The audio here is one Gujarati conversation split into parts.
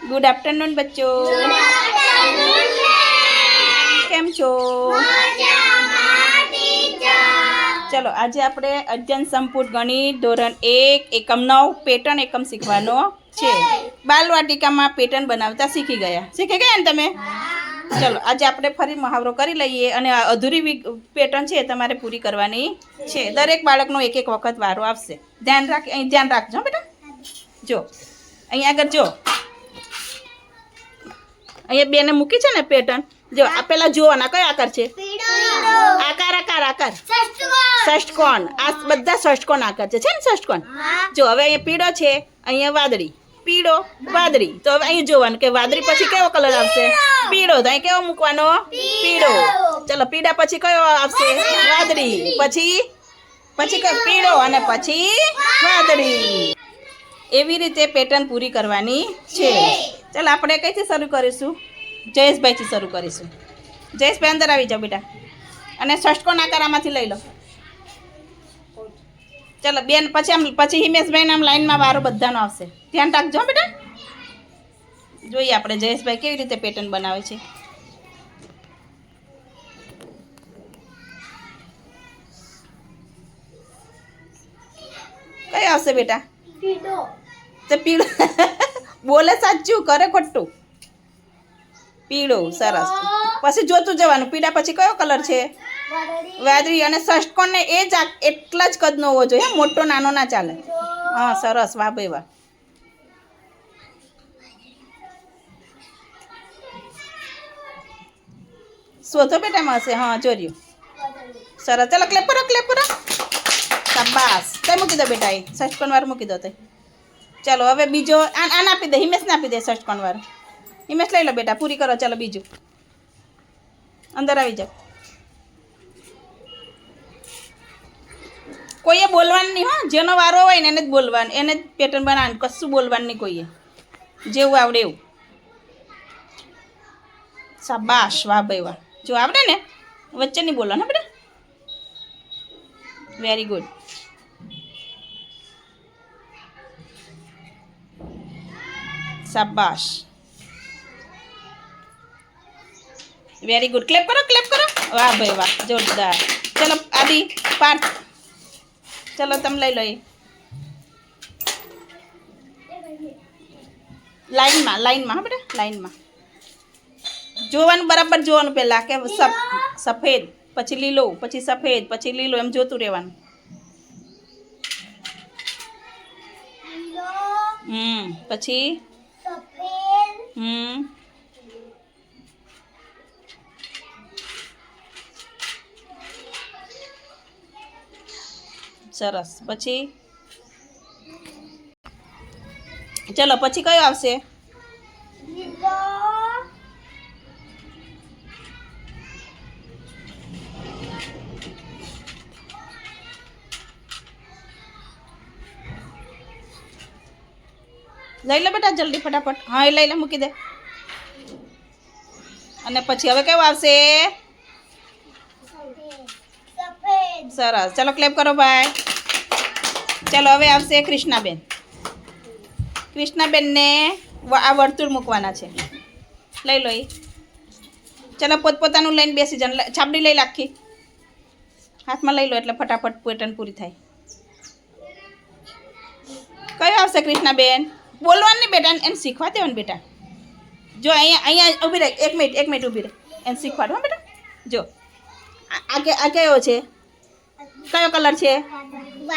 ગુડ આફ્ટરનૂન બચ્ચો, કેમ છો? ચલો આજે આપણે અધ્યયન સંપૂર્ણ ગણિત ધોરણ 1 એકમ 9 પેટર્ન એકમ શીખવાનો છે. બાલવાટિકામાં પેટર્ન બનાવતા શીખી ગયા ને તમે? ચલો આજે આપણે ફરી મહાવરો કરી લઈએ અને આ અધૂરી પેટર્ન છે તમારે પૂરી કરવાની છે. દરેક બાળકનો એક એક વખત વારો આવશે. અહીં ધ્યાન રાખજો બેટા. જો અહીં આગળ જો, અહીંયા બેને મૂકી છે ને પેટર્ન. જો આ પેલા જોવાના કયો આકાર છે? આકાર આકાર આકાર ષષ્ટકોણ. આ બધા ષષ્ટકોણ આકાર છે ને ષષ્ટકોણ. જો હવે અહીંયા પીળો છે, અહીંયા વાદળી, પીળો વાદળી. તો હવે અહીં જોવાનું કે વાદળી પછી કયો કલર આવશે? પીળો. તો અહીં કેવો મૂકવાનો? પીળો. ચલો પીળા પછી કયો આવશે? વાદળી. પછી કયો? પીળો અને પછી વાદળી. એવી રીતે પેટર્ન પૂરી કરવાની છે. ચાલો આપણે કઈથી શરૂ કરીશું? જયેશભાઈથી શરૂ કરીશું. જયેશભાઈ અંદર આવી જાઓ બેટા, અને ષષ્ટકોણ આકારમાંથી લઈ લો. ચાલો બેન પછી હિમેશભાઈને આમ લાઈનમાં વારો બધાનો આવશે. ધ્યાન રાખજો બેટા. જોઈએ આપણે જયેશભાઈ કેવી રીતે પેટર્ન બનાવે છે. કઈ આવશે બેટા? તો પીળો. બોલે સાચું, કરે ખોટું? પીળો. સરસ. પછી જોતું જવાનું, પીળા પછી કયો કલર છે? વાદળી. અને ષષ્ટકોણને એ જ એટલા જ કદનો હોવો જોઈએ, મોટો નાનો ના ચાલે. હા સરસ, વાહ ભાઈ વાહ. શોધો બેટામાં હશે. હા જોર્યું. સરસ. ચાલો ક્લેપ કરો, ક્લેપ કરો. શાબાશ. કઈ મૂકી દો બેટા? એ ષષ્ટકોણ વાર મૂકી દો. ચાલો હવે બીજો આને આપી દે, હિમેશને આપી દે ષષ્ટકોણ વાર. હિમેશ લઈ લો બેટા, પૂરી કરો. ચાલો બીજું અંદર આવી જાઓ. કોઈએ બોલવાનું નહીં. હો, જેનો વારો હોય ને એને જ બોલવાનું, એને જ પેટર્ન બનાવવાનું. કશું બોલવાનું નહીં કોઈએ, જેવું આવડે એવું. શાબાશ, વાહ ભાઈ વાહ. જો આવડે ને વચ્ચે નહીં બોલવાનું હા બેટા. Very good. શાબાશ, વેરી ગુડ. ક્લેપ કરો, ક્લેપ કરો. વાહ ભાઈ વાહ, જોરદાર. ચલો આદિ પાર્થ, ચલો તમે લઈ લો. એ લાઈનમાં હા બેટા, લાઈનમાં જોવાનું, બરાબર જોવાનું. પહેલાં કે સફેદ પછી લીલો પછી સફેદ પછી લીલો, એમ જોતું રહેવાનું. પછી સરસ. પછી ચલો પછી કયો આવશે? લઈ લો બેટા જલ્દી ફટાફટ. હા એ લઈ લે, મૂકી દે. અને પછી હવે કેવું આવશે? સરસ. ચલો ક્લેપ કરો ભાઈ. ચલો હવે આવશે કૃષ્ણાબેન. કૃષ્ણાબેનને આ વર્તુળ મૂકવાના છે. લઈ લો. એ ચલો પોતપોતાનું લઈને બેસી જાવ. છાપડી લઈ લાખી હાથમાં લઈ લો એટલે ફટાફટ પેટર્ન પૂરી થાય. કયો આવશે કૃષ્ણાબેન? બોલવાનું નહીં બેટા, એને શીખવા દેવાનું બેટા. જો અહીંયા ઊભી રહે, એક મિનિટ ઊભી રહે, એને શીખવાડો બેટા. જો આ કયો છે? કયો કલર છે?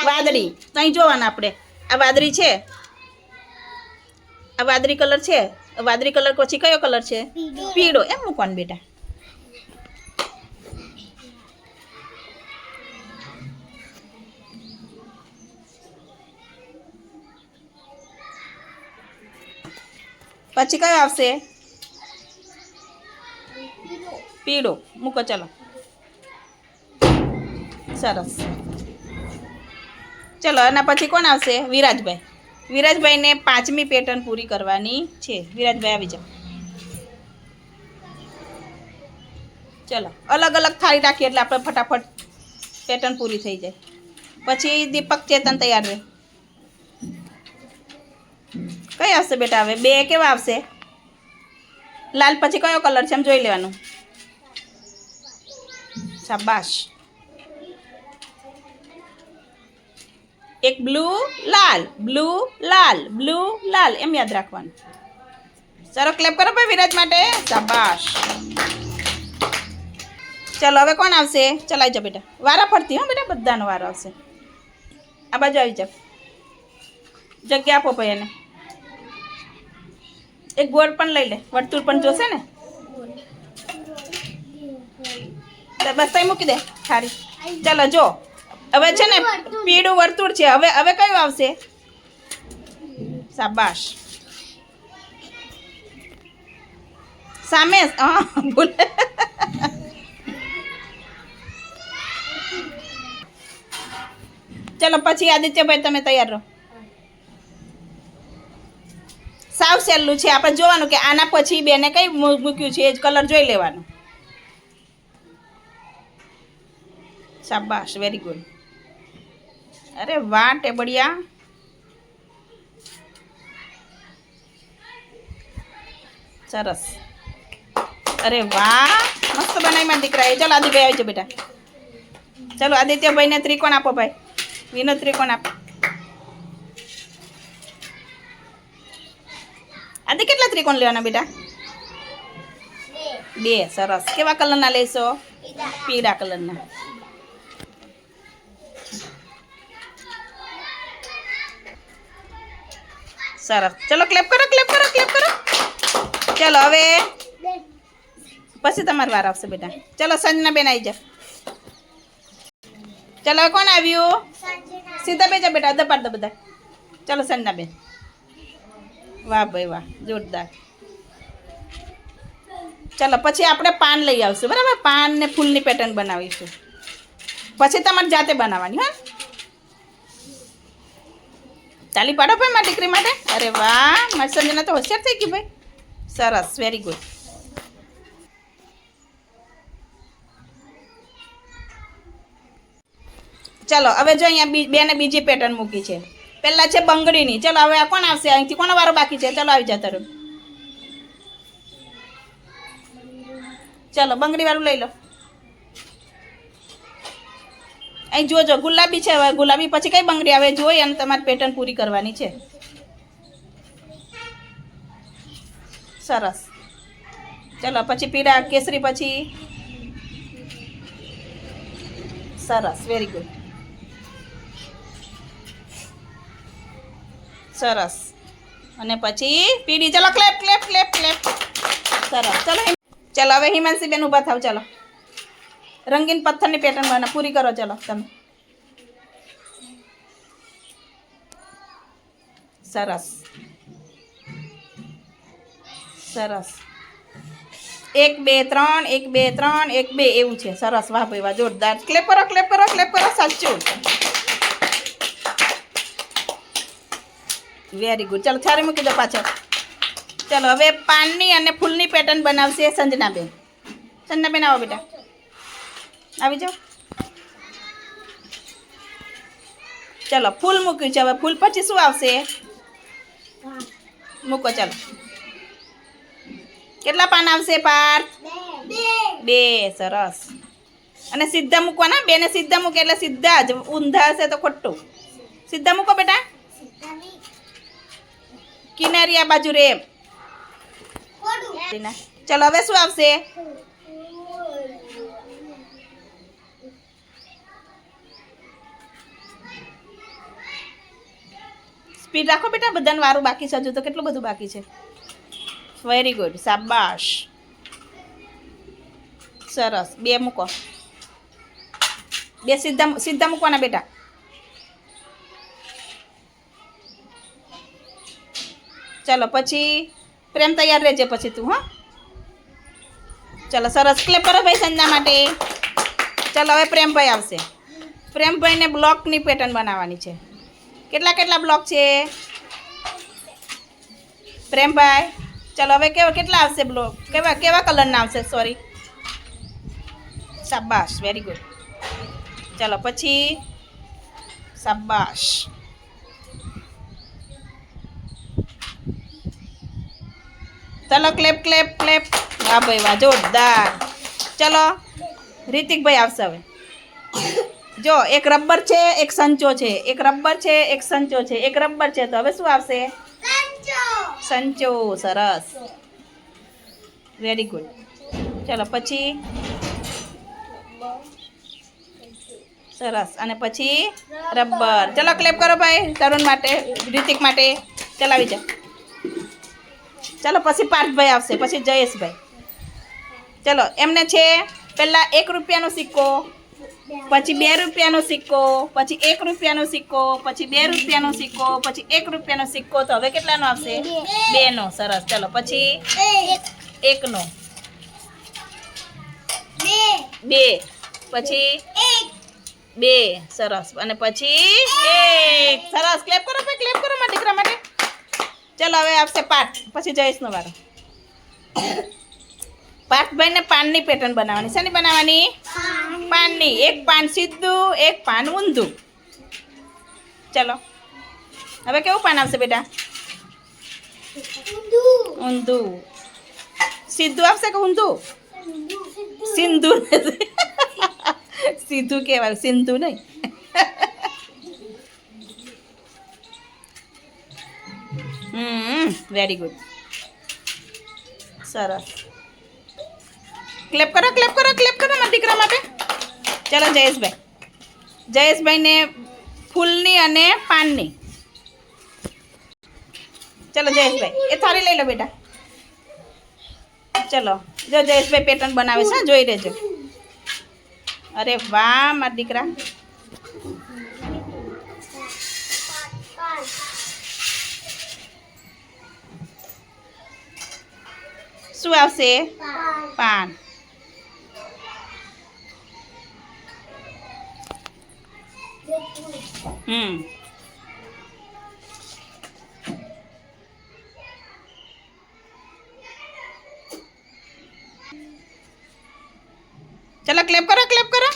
વાદળી. તો અહીં જોવાના આપણે. આ વાદળી છે, આ વાદળી કલર છે. વાદળી કલર પછી કયો કલર છે? પીળો. એમ મૂકવાનું બેટા. પછી કયો આવશે? પીળો. મૂકો. ચલો સરસ. ચલો એના પછી કોણ આવશે? વિરાજભાઈ. વિરાજભાઈને 5મી પેટર્ન પૂરી કરવાની છે. વિરાજભાઈ આવી જાઓ. ચલો અલગ અલગ થાળી રાખીએ એટલે આપણે ફટાફટ પેટર્ન પૂરી થઈ જાય. પછી દીપક ચેતન તૈયાર રહે. કઈ આવશે બેટા? હવે બે કેવા આવશે? લાલ પછી કયો કલર છે એમ જોઈ લેવાનું. શાબાશ. એક બ્લુ લાલ બ્લુ લાલ બ્લુ લાલ એમ યાદ રાખવાનું. ચાલો ક્લેપ કરો ભાઈ વિરાજ માટે. શાબાશ. ચાલો હવે કોણ આવશે? ચાલો આવી જાઓ બેટા. વારા ફરતી હો બેટા, બધાનો વારો આવશે. આ બાજુ આવી જાઓ. જગ્યા આપો ભાઈ એને. એક ગોળ પણ લઈ લે, વર્તુળ પણ જોશે ને. બસ તઈ મૂકી દે સારી. ચાલો જો હવે છે ને પીળું વર્તુળ છે. હવે હવે કયું આવશે? શાબાશ. સામે હા ભૂલ. ચલો પછી આદિત્યભાઈ તમે તૈયાર રહો. સાવ સહેલું છે. આપણે જોવાનું કે આના પછી બેને કઈ મૂક્યું છે એ જ કલર જોઈ લેવાનું. શાબાશ, વેરી ગુડ. અરે વાહ ટેબડિયા. સરસ. અરે વાહ મસ્ત બનાવી માં દીકરા. ચાલો આદિભાઈ આવી જાઓ બેટા. ચાલો આદિત્યભાઈને ત્રિકોણ આપો ભાઈ. વિનોદ ત્રિકોણ આપો. આદિ કેટલા ત્રિકોણ લેવાના બેટા? 2. સરસ. કેવા કલરના લેશો? પીળા કલરના. સરસ. ચલો ક્લેપ કરો ક્લેપ કરો ક્લેપ કરો. ચલો હવે પછી તમારો વાર આવશે બેટા. ચલો સંજના બેન આવી જાઓ. ચલો કોણ આવ્યું? સીધા બેજા બેટા. દબાડ દો બધા. ચલો સંજના બેન. વાહ ભાઈ વાહ, જોરદાર. ચલો પછી આપણે પાન લઈ આવશું બરાબર. પાન ને ફૂલની પેટર્ન બનાવીશું. પછી તમારે જાતે બનાવવાની. હા તાલી પાડો ભાઈ મારી દીકરી માટે. અરે વાહ મારી સંજના તો હોશિયાર થઈ ગઈ ભાઈ. સરસ, વેરી ગુડ. ચલો હવે જો અહીંયા બેને બીજી પેટર્ન મૂકી છે. પહેલાં છે બંગડીની. ચલો હવે આ કોણ આવશે? અહીંથી કોનો વારો બાકી છે? ચલો આવી જતા રહો. ચલો બંગડી વાળું લઈ લો. અહીં જોજો ગુલાબી છે. હવે ગુલાબી પછી કઈ બંગડી આવે જોઈ અને તમારે પેટર્ન પૂરી કરવાની છે. સરસ. ચલો પછી પીળા કેસરી પછી. સરસ, વેરી ગુડ. સરસ. અને પછી પીળી. ચલો ક્લેપ ક્લેપ ક્લેપ ક્લેપ. સરસ. ચલો ચલો હવે હિમાંશી બેન ઊભા થાવ. ચલો રંગીન પથ્થરની પેટર્ન બને પૂરી કરો. ચલો તમે. સરસ સરસ. 1 2 3 1 2 3 1 2 એવું છે. સરસ. વાહ ભાઈ વાહ, જોરદાર. ક્લેપ કરો ક્લેપ કરો ક્લેપ કરો. સાચું, વેરી ગુડ. ચલો છારી મૂકી દો પાછળ. ચલો હવે પાનની અને ફૂલની પેટર્ન બનાવશે સંજનાબેન. સંજનાબેન આવો બેટા. આવી જાઓ. ચલો ફૂલ મૂક્યું છે. હવે ફૂલ પછી શું આવશે? મૂકો. ચાલો કેટલા પાન આવશે પાર્થ? 2. સરસ. અને સીધા મૂકવાના. 2 ને સીધા મૂકે એટલે સીધા જ. ઊંધા હશે તો ખોટું. સીધા મૂકો બેટા. કિનારી આ બાજુ રે. ચલો હવે શું આવશે? સ્પીડ રાખો બેટા. બધાને વારું બાકી છે. હજુ તો કેટલું બધું બાકી છે. Very good. શાબાશ. સરસ. 2 મૂકો. 2 સીધા સીધા મૂકવાના બેટા. ચલો પછી પ્રેમ તૈયાર રહેજે પછી તું. હા ચલો સરસ. ક્લેપ કરો ભાઈ સંજના માટે. ચલો હવે પ્રેમભાઈ આવશે. પ્રેમભાઈને બ્લોકની પેટર્ન બનાવવાની છે. કેટલા કેટલા બ્લોક છે પ્રેમભાઈ? ચલો હવે કેટલા આવશે બ્લોક? કેવા કલરના આવશે? સોરી. શાબાશ, વેરી ગુડ. ચલો પછી શાબાશ. ચલો ક્લેપ ક્લેપ ક્લેપ. વાહ ભાઈ વાહ, જોરદાર. ચલો રિતિકભાઈ આવશે હવે. જો એક રબર છે, એક સંચો છે, એક રબર છે, એક સંચો છે, એક રબર છે, તો હવે શું આવશે? સંચો. સરસ, વેરી ગુડ. ચલો પછી સરસ, અને પછી રબર. ચલો ક્લેપ કરો ભાઈ, તરુણ માટે, રિતિક માટે. ચલાવી જાઓ. ચલો પછી પાર્થભાઈ આવશે, પછી જયેશભાઈ. ચલો એમને છે પહેલાં 1 રૂપિયાનો સિક્કો, પછી 2 રૂપિયાનો સિક્કો, પછી 1 રૂપિયાનો સિક્કો, પછી 2 રૂપિયાનો સિક્કો, પછી 1 રૂપિયાનો સિક્કો. તો હવે કેટલાનો આવશે? 2નો. સરસ. ચલો પછી 1નો, 2, પછી 2. સરસ, અને પછી 1. સરસ. ક્લેપ કરો ભાઈ, ક્લેપ કરો મારા દીકરા માટે. ચલો હવે આવશે પાર્થ, પછી જયેશનો વારો. પાર્થભાઈને પાનની પેટર્ન બનાવવાની. શેની બનાવવાની? પાનની. એક પાન સીધું, એક પાન ઊંધું. ચલો હવે કેવું પાન આવશે બેટા? ઊંધું. સીધું આવશે કે ઊંધું? સિંધુ. સીધું કહેવાય, સિંધુ નહીં. Very good. સરસ. ક્લેપ કરો, ક્લેપ કરો, ક્લેપ કરો મારા દીકરા માટે. ચલો જયેશભાઈ. જયેશભાઈને ફૂલની અને પાનની. ચલો જયેશભાઈ, એ થાળી લઈ લો બેટા. ચલો જો જયેશભાઈ પેટર્ન બનાવે છે, જોઈ લેજો. અરે વાહ મારા દીકરા. શું આવશે? પાન. ચલો ક્લેપ કરો, ક્લેપ કરો.